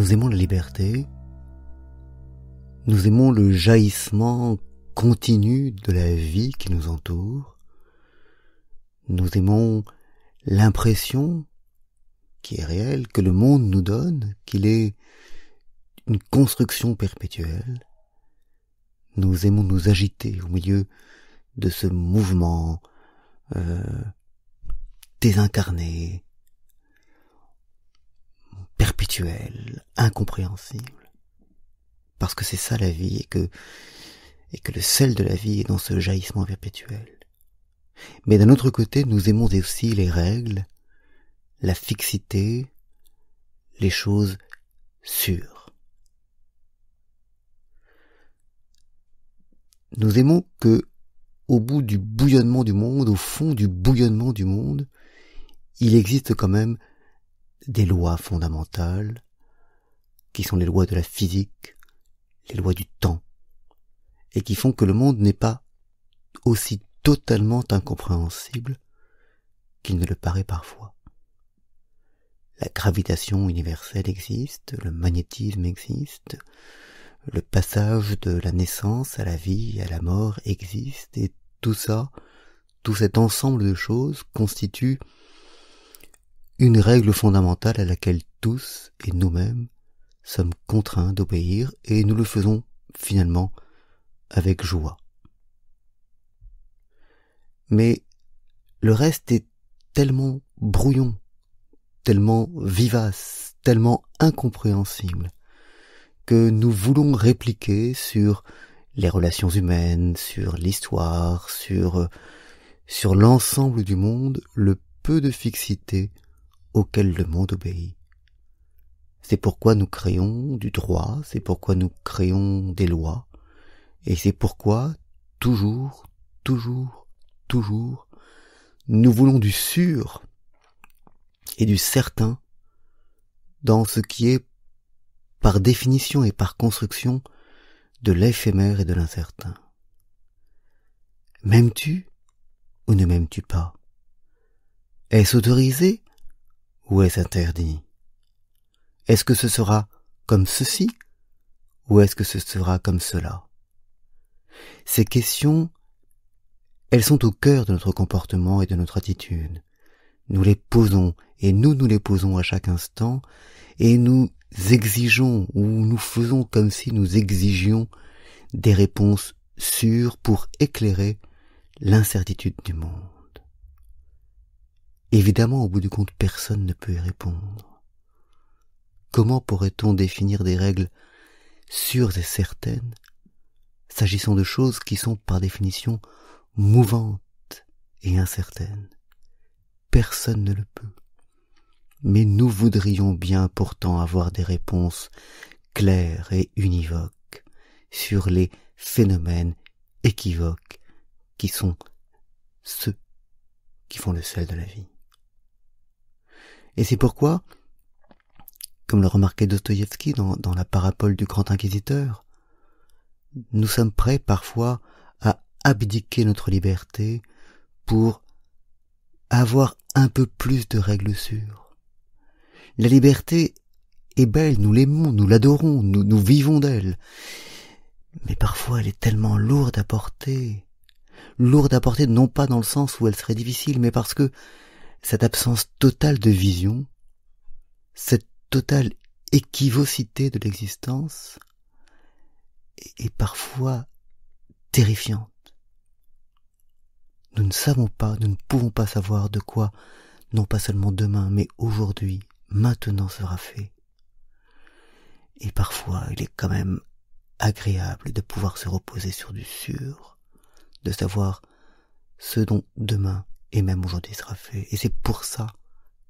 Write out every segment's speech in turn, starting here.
Nous aimons la liberté, nous aimons le jaillissement continu de la vie qui nous entoure, nous aimons l'impression, qui est réelle, que le monde nous donne, qu'il est une construction perpétuelle. Nous aimons nous agiter au milieu de ce mouvement désincarné, perpétuel, incompréhensible. Parce que c'est ça la vie, et que le sel de la vie est dans ce jaillissement perpétuel. Mais d'un autre côté, nous aimons aussi les règles, la fixité, les choses sûres. Nous aimons que, au bout du bouillonnement du monde, au fond du bouillonnement du monde, il existe quand même des lois fondamentales, qui sont les lois de la physique, les lois du temps, et qui font que le monde n'est pas aussi totalement incompréhensible qu'il ne le paraît parfois. La gravitation universelle existe, le magnétisme existe, le passage de la naissance à la vie et à la mort existe, et tout ça, tout cet ensemble de choses constitue une règle fondamentale à laquelle tous et nous-mêmes sommes contraints d'obéir, et nous le faisons finalement avec joie. Mais le reste est tellement brouillon, tellement vivace, tellement incompréhensible, que nous voulons répliquer sur les relations humaines, sur l'histoire, sur l'ensemble du monde, le peu de fixité auquel le monde obéit. C'est pourquoi nous créons du droit, c'est pourquoi nous créons des lois, et c'est pourquoi, toujours, nous voulons du sûr et du certain dans ce qui est, par définition et par construction, de l'éphémère et de l'incertain. M'aimes-tu ou ne m'aimes-tu pas? Est-ce autorisé ou est-ce interdit? Est-ce que ce sera comme ceci ou est-ce que ce sera comme cela? Ces questions, elles sont au cœur de notre comportement et de notre attitude. Nous les posons, et nous les posons à chaque instant, et nous exigeons, ou nous faisons comme si nous exigions des réponses sûres pour éclairer l'incertitude du monde. Évidemment, au bout du compte, personne ne peut y répondre. Comment pourrait-on définir des règles sûres et certaines, s'agissant de choses qui sont par définition mouvantes et incertaines? Personne ne le peut. Mais nous voudrions bien pourtant avoir des réponses claires et univoques sur les phénomènes équivoques qui sont ceux qui font le sel de la vie. Et c'est pourquoi, comme le remarquait Dostoïevski dans la parabole du grand inquisiteur, nous sommes prêts parfois à abdiquer notre liberté pour avoir un peu plus de règles sûres. La liberté est belle, nous l'aimons, nous l'adorons, nous vivons d'elle. Mais parfois elle est tellement lourde à porter non pas dans le sens où elle serait difficile, mais parce que cette absence totale de vision, cette totale équivocité de l'existence est parfois terrifiante. Nous ne savons pas, nous ne pouvons pas savoir de quoi, non pas seulement demain, mais aujourd'hui, maintenant sera fait. Et parfois, il est quand même agréable de pouvoir se reposer sur du sûr, de savoir ce dont demain et même aujourd'hui sera fait. Et c'est pour ça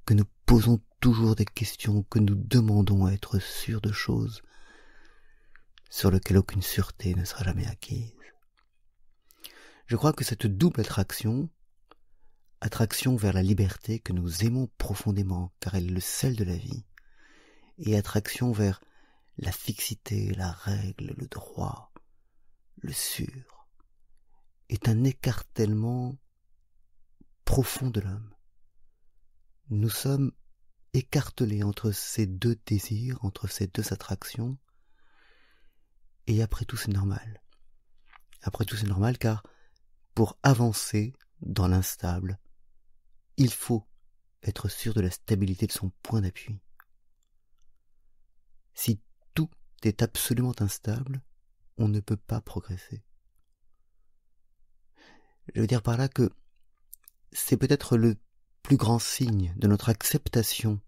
que nous posons toujours des questions, que nous demandons à être sûrs de choses sur lesquelles aucune sûreté ne sera jamais acquise. Je crois que cette double attraction vers la liberté que nous aimons profondément, car elle est le sel de la vie, et attraction vers la fixité, la règle, le droit, le sûr, est un écartèlement profond de l'homme. Nous sommes écartelé entre ces deux désirs, entre ces deux attractions, et après tout c'est normal. Après tout c'est normal car pour avancer dans l'instable, il faut être sûr de la stabilité de son point d'appui. Si tout est absolument instable, on ne peut pas progresser. Je veux dire par là que c'est peut-être le plus grand signe de notre acceptation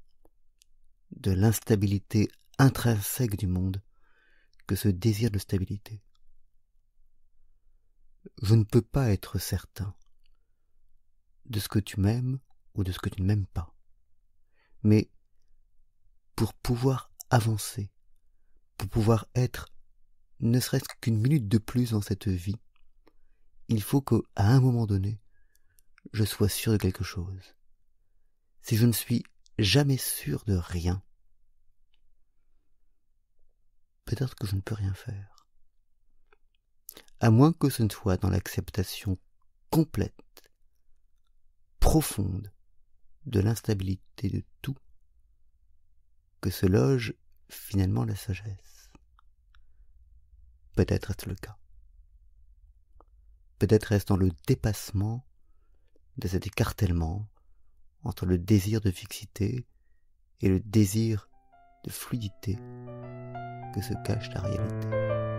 de l'instabilité intrinsèque du monde que ce désir de stabilité. Je ne peux pas être certain de ce que tu m'aimes ou de ce que tu ne m'aimes pas. Mais pour pouvoir avancer, pour pouvoir être ne serait-ce qu'une minute de plus dans cette vie, il faut qu'à un moment donné, je sois sûr de quelque chose. Si je ne suis jamais sûr de rien, peut-être que je ne peux rien faire. À moins que ce ne soit dans l'acceptation complète, profonde, de l'instabilité de tout, que se loge finalement la sagesse. Peut-être est-ce le cas. Peut-être est-ce dans le dépassement de cet écartèlement entre le désir de fixité et le désir de fluidité que se cache la réalité.